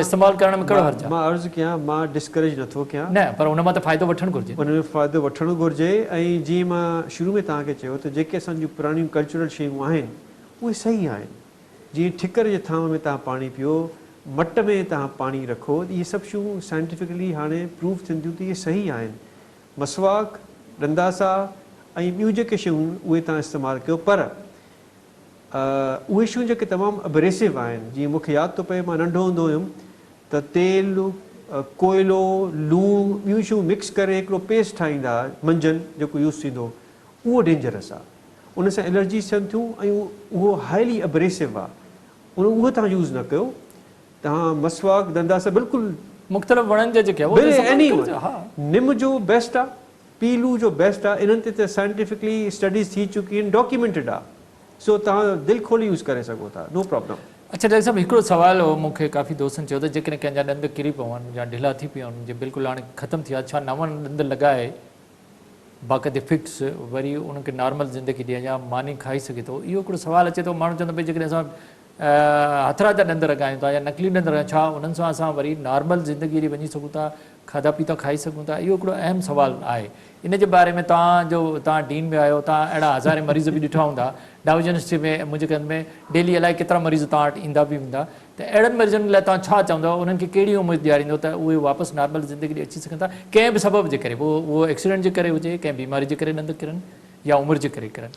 इस्तेमालु करण में कहिड़ो हर्ज आहे? मां अर्ज़ु कयां मां डिस्करेज नथो कयां न पर उन मां त फ़ाइदो वठणु घुरिजे उन में फ़ाइदो वठणु घुरिजे ऐं जीअं मां शुरू में तव्हांखे चयो त जेके असांजूं पुराणियूं कल्चरल शयूं आहिनि उहे सही आहिनि जीअं ठिकर जे थांव में तव्हां पाणी पियो मट में तव्हां पाणी रखो इहे सभु शयूं साइंटिफिकली हाणे प्रूव थींदियूं त इहे सही आहिनि मसवाक ॾंदासा ऐं ॿियूं जेके शयूं उहे तव्हां इस्तेमालु कयो पर उहे शयूं जेके तमामु अब्रेसिव आहिनि जीअं मूंखे यादि थो पए मां नंढो हूंदो हुयुमि त तेल कोयलो लूणु ॿियूं शयूं मिक्स करे हिकिड़ो पेस्ट ठाहींदा मंजन जेको यूज़ थींदो उहो डेंजरस आहे उन सां एलर्जीस थियनि थियूं ऐं उहो हाईली अब्रेसिव आहे उहो तव्हां यूज़ न कयो तव्हां मसवाक ॾंदासा बिल्कुलु मुख़्तलिफ़ वणनि जा जेके निम जो बेस्ट आहे पीलू जो बेस्ट आहे इन्हनि ते त साइंटिफिकली स्टडीज़ थी चुकी आहिनि डॉक्यूमेंटेड आहे सो तव्हां दिलि खोली यूज़ करे सघो था नो प्रॉब्लम। अच्छा डॉक्टर साहब हिकिड़ो सुवाल हो मूंखे काफ़ी दोस्तनि चयो त जेकॾहिं कंहिंजा ॾंद किरी पवनि या ढिला थी पिया आहिनि जे बिल्कुलु हाणे ख़तमु थिया छा नवां ॾंद लॻाए बाक़ाइदे फिक्स वरी उनखे नॉर्मल ज़िंदगी ॾिए या मानी खाई सघे थो इहो हिकिड़ो सुवालु अचे थो माण्हू चवंदो भई जेकॾहिं असां हथरा जा ॾंद लॻायूं था या नकली ॾंद लॻायूं छा उन्हनि सां असां वरी नॉर्मल ज़िंदगी ॾे वञी सघूं था खाधा पीता खाई सघूं था इहो हिकिड़ो अहम सुवालु आहे इन जे बारे में तव्हां डीन में आहियो तव्हां अहिड़ा हज़ारे मरीज़ बि ॾिठा हूंदा डाउ यूनिवर्सिटी में मुंहिंजे घर में डेली अलाए केतिरा मरीज़ तव्हां वटि ईंदा बि हूंदा त अहिड़नि मरीज़नि लाइ तव्हां छा चवंदव उन्हनि खे कहिड़ी उमेद ॾियारींदो त उहे वापसि नॉर्मल ज़िंदगी ॾे अची सघनि था कंहिं बि सबब जे करे उहो एक्सीडेंट जे करे हुजे कंहिं बीमारी जे करे ॾंद किरनि या उमिरि जे करे किरनि?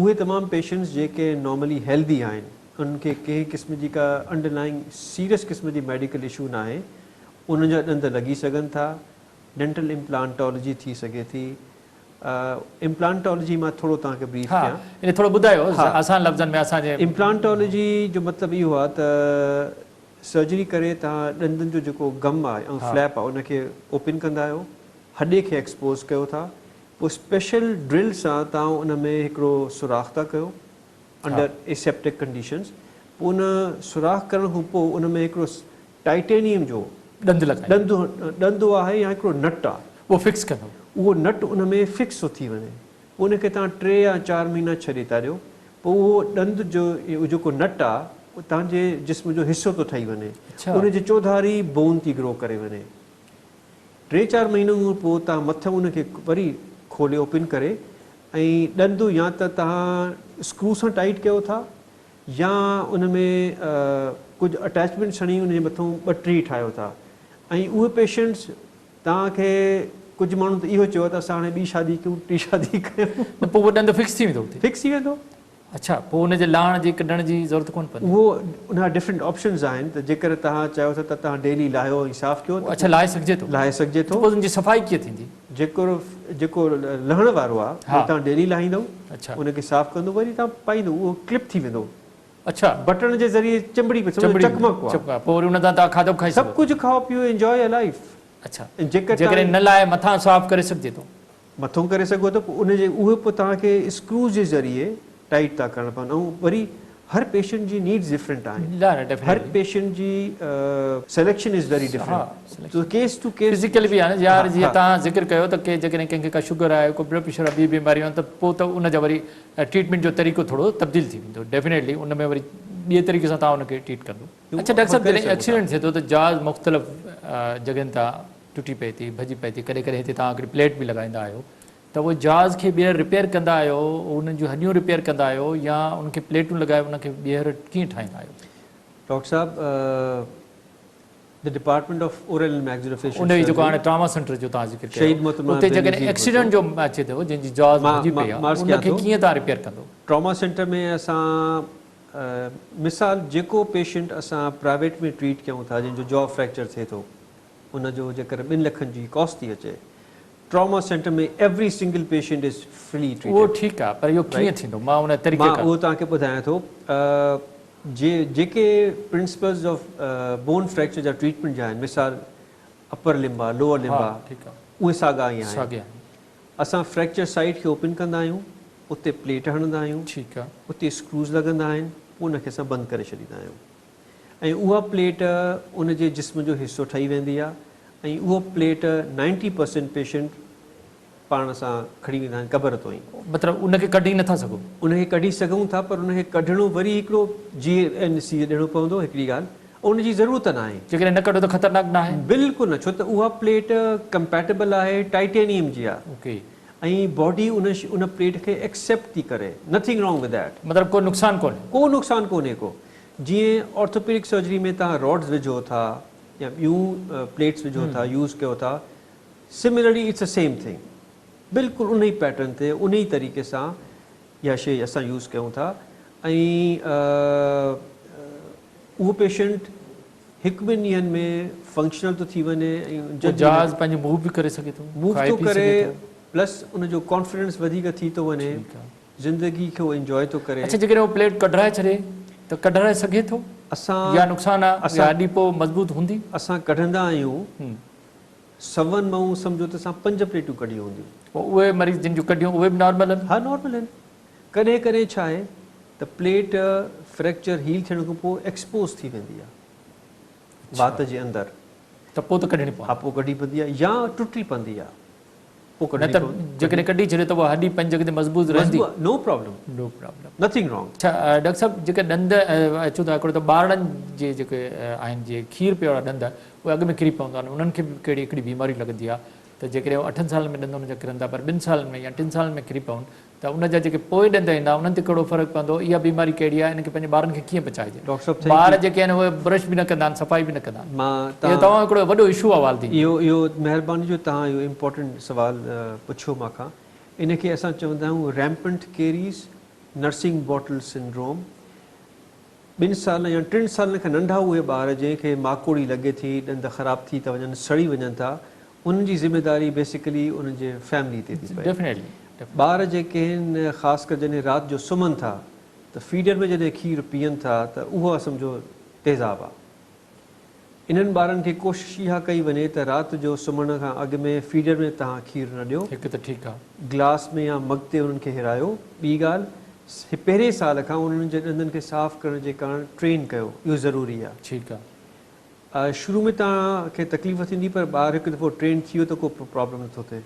उहे तमामु पेशेंट्स जेके नॉर्मली हेल्दी आहिनि उनखे कंहिं क़िस्म जी का अंडरलाइंग सीरियस क़िस्म जी मेडिकल इशू न आहे उन्हनि जा ॾंद लॻी सघनि था डेंटल इम्प्लांटोलॉजी थी सघे थी इम्प्लांटोलॉजी मां थोरो तव्हांखे ब्रीफ कयां इन थोरो ॿुधायो आसान लफ़्ज़नि में असांजे इम्प्लांटोलॉजी जो मतिलबु इहो आहे त सर्जरी करे तव्हां ॾंदनि जो जेको गम आहे ऐं फ्लैप आहे उनखे ओपन कंदा आहियो हॾे खे एक्सपोज़ कयो था पोइ स्पेशल ड्रिल सां तव्हां उन में हिकिड़ो सुराख़ था कयो अंडर एसेप्टिक कंडीशन्स पोइ उन सुराख़ करण खां पोइ उन में हिकिड़ो टाइटेनियम जो ॾंदो आहे या हिकिड़ो नट आहे उहो फिक्स कंदो उहो नट उन में फिक्स थो थी वञे पोइ उनखे तव्हां 3 या 4 महीना छॾे था ॾियो पोइ उहो ॾंद जो जेको नट आहे उहो तव्हांजे जिस्म जो हिसो थो ठही वञे उनजी चौधारी बोन थी ग्रो करे वञे 3-4 महीननि खां पोइ तव्हां मथां उनखे वरी खोले ओपन करे ऐं ॾंद या त तव्हां स्क्रू सां टाइट कयो था या उन में कुझु अटैचमेंट खणी उन जे मथां 2-3 ठाहियो था ऐं उहे पेशेंट्स तव्हांखे कुझु माण्हू त इहो चयो त असां हाणे ॿी शादी कयूं 3 शादी कयूं पोइ उहो ॾंद फिक्स थी वेंदो फिक्स थी वेंदो अच्छा पोइ हुनजे लाहण जी कढण जी ज़रूरत कोन पवंदी उहो उन जा डिफरेंट ऑप्शन्स आहिनि त जेकर तव्हां चाहियो था त तव्हां डेली लाहियो ऐं साफ़ु कयो अच्छा लाहे सघिजे थो पोइ हुनजी सफ़ाई कीअं थींदी जेको लहण वारो आहे उहो तव्हां डेली लाहींदव अच्छा उनखे साफ़ु कंदो वरी तव्हां पाईंदो उहो क्लिप थी वेंदो अच्छा बटण जे ज़रिए चमड़ी चकमक पोइ वरी उन सां तव्हां खाधो खाई सभु कुझु खाओ पीओ एंजॉय अ लाइफ अच्छा जेकर न लाहे मथां साफ़ु करे सघिजे थो मथां करे सघो त पोइ उनजे उहे पोइ तव्हांखे स्क्रू जे ज़रिए टाइट था करणा पवनि ऐं वरी हर पेशेंट जी नीड्स डिफरेंट आहिनि, न हर डेफिनेटली पेशेंट जी सिलेक्शन इज़ वेरी डिफरेंट, तो केस टू केस फिजिकली बि आहे न यार, जीअं हाँ। तव्हां ज़िक्र कयो त के जेकॾहिं कंहिंखे का शुगर आहे, को ब्लड प्रेशर आहे, ॿी बीमारियूं आहिनि, त पोइ त उनजा वरी ट्रीटमेंट जो तरीक़ो थोरो तब्दील थी वेंदो डेफिनेटली, उन में वरी ॿिए तरीक़े सां तव्हां उनखे ट्रीट कंदो। अच्छा डॉक्टर साहब, जॾहिं एक्सीडेंट थिए थो त जहाज़ मुख़्तलिफ़ जॻहियुनि तां टुटी पए थी, भॼी पए थी, कॾहिं कॾहिं हिते तव्हां हिकिड़ी प्लेट बि लॻाईंदा आहियो, त उहो जहाज़ खे ॿीहर रिपेयर कंदा आहियो, उन्हनि जूं हॾियूं रिपेयर कंदा आहियो, या उनखे प्लेटूं लॻाए उनखे ॿीहर कीअं ठाहींदा आहियो? डॉक्टर साहब the department of oral and maxillofacial उन जेको हाणे ट्रामा सेंटर जो तव्हां ज़िक्र शहीद कयो, मोहतरमा उते बेनज़ीर जेकॾहिं एक्सीडेंट जो अचे थो, जंहिंजी जहाज़ भॼी पई आहे, उनखे कीअं तव्हां रिपेयर कंदो? ट्रॉमा सेंटर में असां मिसाल जेको पेशेंट असां प्राइवेट में ट्रीट कयूं था, जंहिंजो जॉ फ्रैक्चर थिए थो, उनजो जेकर 2 लखनि जी कॉस्ट थी अचे, ट्रॉमा सेंटर में every single patient is free treated. उहो ठीकु आहे, पर इहो कीअं थींदो? मां उन तरीक़े मां उहो तव्हांखे ॿुधायां थो। जेके प्रिंसिपल्स ऑफ बोन फ्रैक्चर जा ट्रीटमेंट जा आहिनि, मिसाल अपर लिंब आहे, लोअर लिंब आहे, ठीकु आहे, उहे साॻा ई आहिनि। साॻिया, असां फ्रैक्चर साइट खे ओपन कंदा आहियूं, उते प्लेट हणंदा आहियूं, ठीकु आहे, उते स्क्रूज़ लॻंदा आहिनि, उनखे असां बंदि करे छॾींदा आहियूं, ऐं उहा प्लेट उन जे जिस्म जो हिसो ठही वेंदी आहे, ऐं उहा प्लेट 90% पेशेंट पाण सां खणी वेंदा आहिनि क़बर तो ई। मतिलबु उनखे कढी नथा सघो? उनखे कढी सघूं था, पर उनखे कढणो वरी हिकिड़ो GNC ॾियणो पवंदो, हिकिड़ी ॻाल्हि, उनजी ज़रूरत न आहे। जेकॾहिं न कढो त ख़तरनाक न आहे? बिल्कुलु न, छो त उहा प्लेट कंपैटिबल आहे टाइटेनियम जी आहे, ओके, ऐं बॉडी उन प्लेट खे एक्सेप्ट थी करे, नथिंग रॉन्ग विद दैट। मतिलबु को नुक़सानु कोन्हे? को नुक़सानु कोन्हे को। जीअं ऑर्थोपेडिक सर्जरी में तव्हां रॉड्स विझो था या ॿियूं प्लेट्स विझो था, यूज़ कयो था, similarly it's a same thing, बिल्कुलु उन ई पैटर्न ते उन ई तरीक़े सां इहा शइ असां यूज़ कयूं था, ऐं उहो पेशेंट 1-2 ॾींहंनि में फंक्शनल थो थी वञे, ऐं जहाज़ पंहिंजो मूव बि करे सघे थो, मूव थो करे, प्लस उनजो कॉन्फिडेंस वधीक थी थो वञे, ज़िंदगी खे उहो इंजॉय थो करे। अच्छा, जेकॾहिं उहो प्लेट कढाए छॾे त कढाए सघे थो असां या नुक़सानु आहे, या हॾी पोइ मज़बूत हूंदी? असां कढंदा आहियूं, 100 मां सम्झो त असां 5 प्लेटूं कढियूं हूंदियूं, पोइ उहे मरीज़ जिन जूं कढियूं उहे बि नॉर्मल आहिनि? हा नॉर्मल आहिनि। कॾहिं कॾहिं छा आहे त प्लेट फ्रैक्चर हील थियण खां पोइ एक्सपोज थी वेंदी आहे वात जे अंदरि, त पोइ त कढणी हा पोइ कढी पवंदी आहे, या टुटी पवंदी आहे, पोइ न त जेकॾहिं कढी छॾे त उहा हॾी पंहिंजी जॻह ते मज़बूत रहंदी? नो प्रॉब्लम, नो प्रॉब्लम, नथिंग रॉन्ग। अच्छा डॉक्टर साहब, जेके ॾंद अचो था, हिकिड़ो त ॿारनि जे जेके आहिनि, जीअं खीर पियो आहे ॾंद, उहे अॻु में किरी पवंदा आहिनि, उन्हनि खे बि कहिड़ी हिकिड़ी बीमारी लॻंदी आहे, त जेकॾहिं 8 सालनि में ॾंद हुनजा किरंदा, पर 2 सालनि में या 3 सालनि में किरी पवनि, त उनजा जेके पोइ ॾंद ईंदा उन्हनि ते कहिड़ो फ़र्क़ु पवंदो? इहा बीमारी कहिड़ी आहे, इनखे पंहिंजे ॿारनि खे कीअं बचाइजे? डॉक्टर साहब, ॿार जेके आहिनि उहे ब्रश बि न कंदा आहिनि, सफ़ाई बि न कंदा आहिनि, मां इहो तव्हां हिकिड़ो वॾो इशू आहे वालदी। इहो महिरबानी जो तव्हां इहो इम्पोर्टेंट सुवाल पुछियो मूंखां। इनखे असां चवंदा आहियूं रैम्पेंट केरीज़ नर्सिंग बॉटल सिंड्रोम। 2 साल या 3 सालनि खां नंढा उहे ॿार जंहिंखे माकोड़ी लॻे थी, ॾंद ख़राब थी था वञनि, सड़ी वञनि था, उन्हनि जी ज़िमेदारी बेसिकली उन्हनि जे फैमिली ते थी पए। डेफिनेटली ॿार जेके आहिनि, ख़ासि कर जॾहिं राति जो सुम्हनि था, त फीडर में जॾहिं खीर पीअनि था, त उहा सम्झो तेज़ाब आहे। इन्हनि ॿारनि खे कोशिशि इहा कई वञे त राति जो सुम्हण खां अॻु में फीडर में तव्हां खीर न ॾियो, हिकु त ठीकु आहे, गिलास में या मग ते उन्हनि खे हिरायो। ॿी ॻाल्हि, पहिरें साल खां उन्हनि जे ॾंदनि खे साफ़ु करण जे कारण ट्रेन कयो, इहो ज़रूरी आहे। ठीकु आहे, शुरू में तव्हांखे तकलीफ़ थींदी, पर ॿार हिकु दफ़ो ट्रेन थी वियो त को प्रॉब्लम नथो थिए।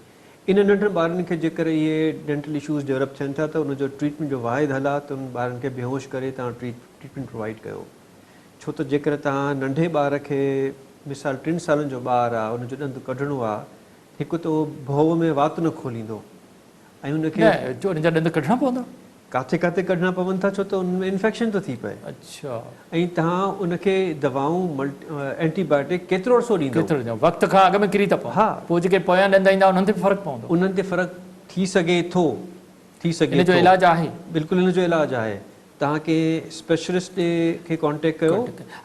इन नंढनि ॿारनि खे जेकर इहे डेंटल इशूज़ डेवलप थियनि था, त उनजो ट्रीटमेंट जो वाहिद हल आहे त उन ॿारनि खे बेहोश करे तव्हां ट्रीटमेंट प्रोवाइड कयो। छो त जेकर तव्हां नंढे ॿार खे, मिसाल 3 सालनि जो ॿारु आहे, उनजो ॾंदु कढणो आहे, हिकु त उहो भउ में वात न खोलींदो, ऐं उनखे उनजा ॾंद कढणा पवंदा? किथे किथे कढणा पवनि था, छो त उन में इन्फेक्शन थो थी पए। अच्छा, ऐं तव्हां उनखे दवाऊं एंटीबायोटिक केतिरो अर्सो ॾींदो? केतिरो ॾियो? वक़्त खां अॻु में किरी था पवनि? हा, पोइ जेके पोयां ॾंद ईंदा उन्हनि ते फ़र्क़ु पवंदो? उन्हनि ते फ़र्क़ु थी सघे थो, इन जो इलाजु आहे? बिल्कुलु इन जो इलाजु आहे। तव्हां कंहिं स्पेशलिस्ट खे कॉन्टेक्ट कयो।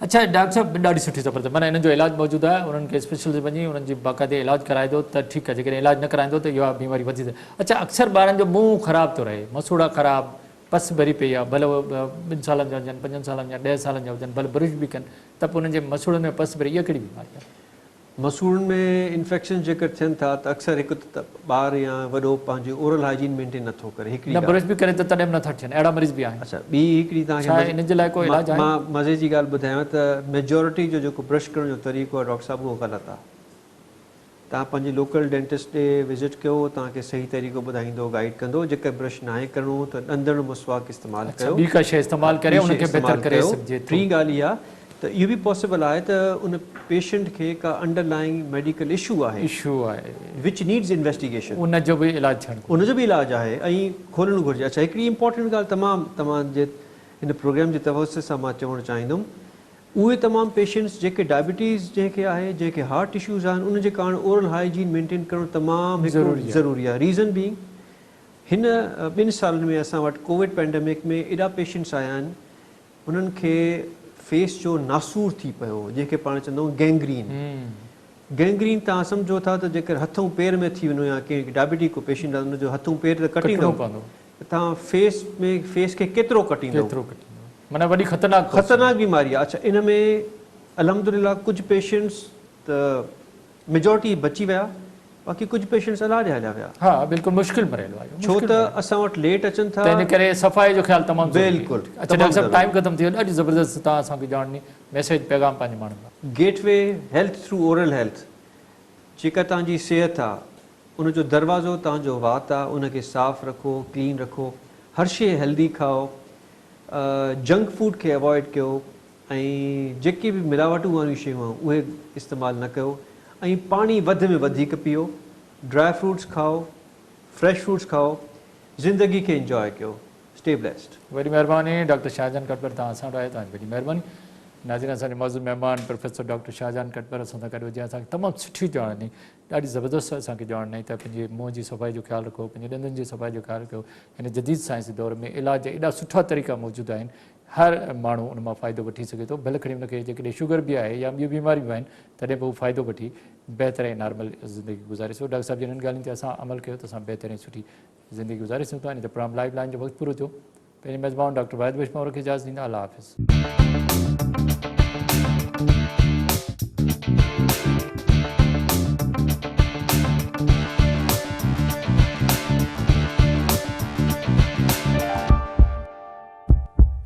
अच्छा डॉक्टर साहब, ॾाढी सुठी ज़बरदस्त, माना इन जो इलाजु मौजूदु आहे, उन्हनि खे स्पेशलिस्ट वञी उन्हनि जी बाक़ाइदे इलाजु कराए दो त ठीकु आहे, जेकॾहिं इलाजु न कराईंदो त इहा बीमारी वधी थिए। अच्छा, अक्सर ॿारनि जो मुंहुं ख़राबु थो रहे, मसूड़ा ख़राबु, पस भरी पई आहे, भले 2 सालनि जा हुजनि, 5 सालनि जा, 10 सालनि जा हुजनि, भले ब्रश बि कनि, त पोइ उन्हनि जे मसूड़नि में पस भरी, इहा कहिड़ी बीमारी आहे? मसूड़नि में इन्फेक्शन जेकर थियनि था त अक्सर हिकु त ॿार या वॾो पंहिंजो ओरल हाइजीन मेंटेन नथो करे हिकिड़ी न ब्रश बि करे त तॾहिं बि नथा थियनि, अहिड़ा मरीज़ बि आहिनि। अच्छा, ॿी हिकिड़ी छा तव्हांखे इन जे लाइ को इलाज आहे? मां मज़े जी ॻाल्हि ॿुधायांव त मेजॉरिटी जो जेको ब्रश करण जो तरीक़ो आहे डॉक्टर साहिबु उहो ग़लति आहे। तव्हां पंहिंजे लोकल डेंटिस्ट ॾे विज़िट कयो, तव्हांखे सही तरीक़ो ॿुधाईंदो, गाइड कंदो। जेकर ब्रश नाहे करिणो त ॾंदड़ मुसवाक इस्तेमालु कयो, ॿी का शइ इस्तेमालु करे उनखे बहितर करे सघिजे थो। टी ॻाल्हि इहा त इहो बि पॉसिबल आहे त उन पेशेंट खे का अंडरलाइंग मेडिकल इशू आहे विच नीड्स इन्वेस्टिगेशन, उनजो बि इलाज थियणु, उनजो बि इलाजु आहे ऐं खोलणु घुरिजे। अच्छा, हिकिड़ी इंपॉर्टेंट ॻाल्हि तमामु तव्हांजे हिन प्रोग्राम जे तवसुस सां मां चवणु चाहींदुमि, उहे तमामु पेशेंट्स जेके डायबिटीज़ जंहिंखे आहे, जंहिंखे हार्ट इशूज़ आहिनि, उन जे कारण ओरल हाइजीन मेंटेन करणु तमामु ज़रूरी आहे। रीज़न बीइंग हिन 2 सालनि में असां वटि कोविड पैंडेमिक में एॾा पेशेंट्स आया आहिनि उन्हनि खे फेस जो नासूर थी पियो, जंहिंखे पाण चवंदा आहियूं गैंग्रीन तव्हां सम्झो था त जेकर हथूं पेर में थी वञो या कंहिं डायबिटीज़ को पेशेंट आहे उनजो हथूं पेर त कटींदो, तव्हां फेस खे केतिरो कटींदो, माना वॾी ख़तरनाक बीमारी आहे। अच्छा, इन में अल्हम्दुलिल्लाह कुझु पेशेंट्स त मेजॉरिटी बची विया, बाक़ी कुझु पेशेंट्स इलाज हलिया विया। हा, बिल्कुलु मुश्किल मरेलो आहे, छो त असां वटि लेट अचनि था, तंहिंजे करे सफ़ाई जो ख़्यालु तमामु बिल्कुलु। अच्छा डॉक्टर साहिबु, टाइम ख़तमु थी वियो, ॾाढी ज़बरदस्त तव्हां असांखे ॼाण ॾिनी, मैसेज पैगाम पंहिंजे माण्हुनि लाइ। Gateway health through oral health, जेका तव्हांजी सिहत आहे उनजो दरवाज़ो तव्हांजो वात आहे, उनखे साफ़ु रखो, क्लीन रखो, हर शइ हेल्दी खाओ, जंक फूड खे अवॉइड कयो ऐं जेके बि मिलावटूं वारियूं शयूं आहिनि उहे इस्तेमालु न कयो ऐं पाणी वधि में वधीक पीओ, ड्राई फ्रूट्स खाओ, फ्रेश फ्रूट्स खाओ, ज़िंदगी खे इंजॉय कयो। Stay blessed. वॾी महिरबानी डॉक्टर शाहजहान कटपर, तव्हां असां वटि आयो, तव्हांजी वॾी महिरबानी। नाज़रीन, असांजे मौजूदु महिमान प्रोफेसर डॉक्टर शाहजहान कटपर असां सां गॾु हुजे, असांखे तमामु सुठी ॼाण ॾिनी, ॾाढी ज़बरदस्त असांखे ॼाण ॾिनी त पंहिंजे मुंहं जी सफ़ाई जो ख़्यालु रखो, पंहिंजे ॾंदनि जी सफ़ाई जो ख़्यालु रखो। हिन जदीद साइंस दौर में इलाज एॾा सुठा तरीक़ा मौजूदु आहिनि, हर माण्हू उन मां फ़ाइदो वठी सघे थो, भले खणी हुनखे जेकॾहिं शुगर बि आहे या ॿियूं बीमारियूं बि आहिनि तॾहिं बि हू फ़ाइदो वठी बहितर ऐं नॉर्मल ज़िंदगी गुज़ारे सघो। डॉक्टर साहिब जिन ॻाल्हियुनि ते असां अमल कयो त असां बहितर ऐं सुठी ज़िंदगी गुज़ारे सघूं था। इन ते प्रोग्राम लाइव लाइन जो वक़्तु पूरो थियो। पंहिंजे मेज़बान डॉक्टर वाहिद बिश्मौर खे इजाज़त ॾींदा। अल्लाह हाफ़िज़।